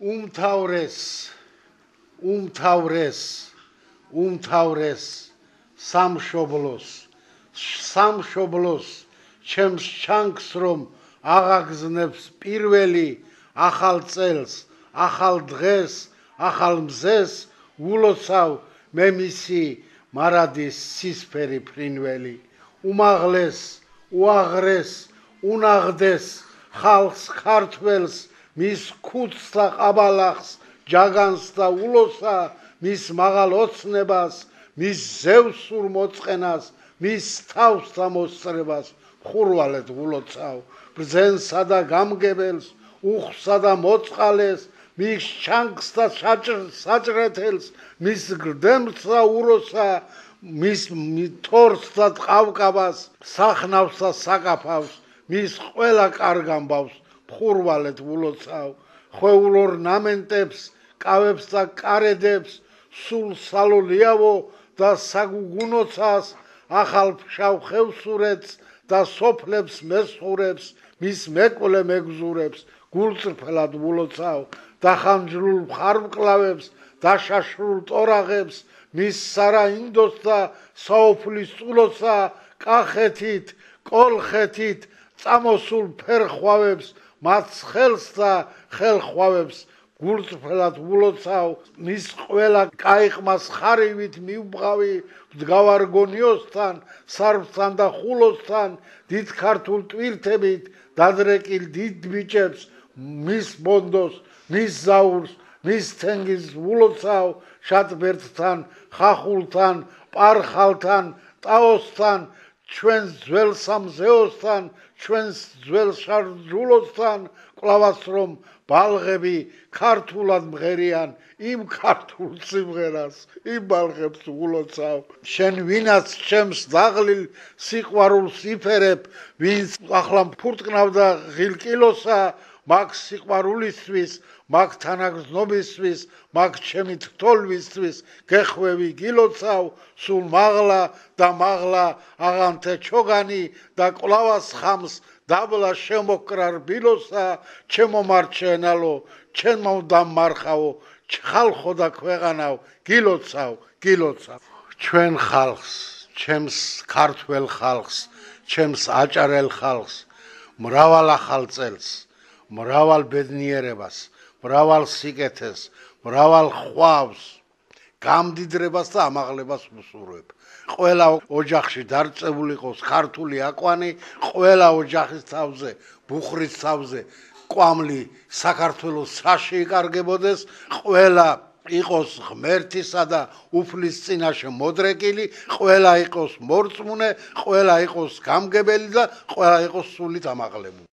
უმთავრეს სამშობლოს ჩემს ჩანქს რომ აღაგზნებს პირველი ახალ წელს ახალ დღეს ახალ მზეს ულოცავ მე მისი მარადის სისფერი ფრინველი უმაღლეს უაღრეს უნაღდეს ხალხს ქართველს მის ქუდს და ყაბალახს ჯაგანს და ულოსა მის მაღალ ოცნებას მის ზევსურ მოწყენას მის თავს და მოსწრებას ხურვალეთ ულოცავ ბრძენსა და გამგებელს უხსა და მოწყალეს მის ჩანქს და საჭრეთელს მის გრდემს და უროსა მის თორს და ტყავკაბას სახნავს და საკაფავს მის ყველა კარგ ამბავს ხურვალეთ ულოცავ ხვეულ ორნამენტებს კავებს და კარედებს სულ სალოლიავო და საგუგუნოცას ახალ ფშავ ხევსურეთს და სოფლებს მესხურებს მის მეკვლე მეგზურებს გულწრფელად ულოცავ დახანჯლულ მხარმკლავებს დაშაშრულ ტორაღებს მის სარაინდოს და საოფლის წულოსა კახეთით კოლხეთით წამოსულ ფერხვავებს მათ ხელს და ხელხვავებს გულწრფელად ულოცავ მის ყველა კაიყმას ხარივით მივბღავი მდგავარ გონიოსთან სარვთან და ხულოსთან დიდ ქართულ ტვირთებით დადრეკილ დიდ ბიჭებს მის ბონდოს მის ზაურს მის თენგიზ ულოცავ შატბერდთან ხახულთან პარხალთან ტაოსთან ჩვენს ძველ სამზეოსთან ჩვენს ძველ შარჯულოსთან კვლავაც რომ ბალღები ქართულად მღერიან იმ ქართულ სიმღერას იმ ბალღებს ულოცავ შენ ვინაც ჩემს დაღლილ სიყვარულს იფერებ ვინც ახლა ფურტკნავდა ღილკილოსა მაგ სიყვარულისთვის მაგ თანაგრძნობისთვის მაგ ჩემი თრთოლვისთვის გეხვევი გილოცავ სულ მაღლა და მაღლა აღანთე ჩოგანი და კვლავას ხამს დაბლა შემოკრა რბილოსა ჩემო მარჩენალო ჩემო დამარხავო ხალხო და ქვეყანავ გილოცავ ჩვენ ხალხს ჩემს ქართველ ხალხს ჩემს აჭარელ ხალხს მრავალ ახალ წელს მრავალ ბედნიერებას მრავალ სიკეთეს მრავალ ხვავს გამდიდრებას და ამაღლებას ვუსურვებ ყველა ოჯახში დარწმული იყოს ქართული აკვანი ყველა ოჯახის თავზე ბუხრის თავზე კვამლი საქართველოს საში იკარგებოდეს ყველა იყოს ღმერთისა და უფლის წინაშე მოდრეკილი ყველა იყოს მორწმუნე ყველა იყოს გამგებელი და ყველა იყოს სულით ამაღლებული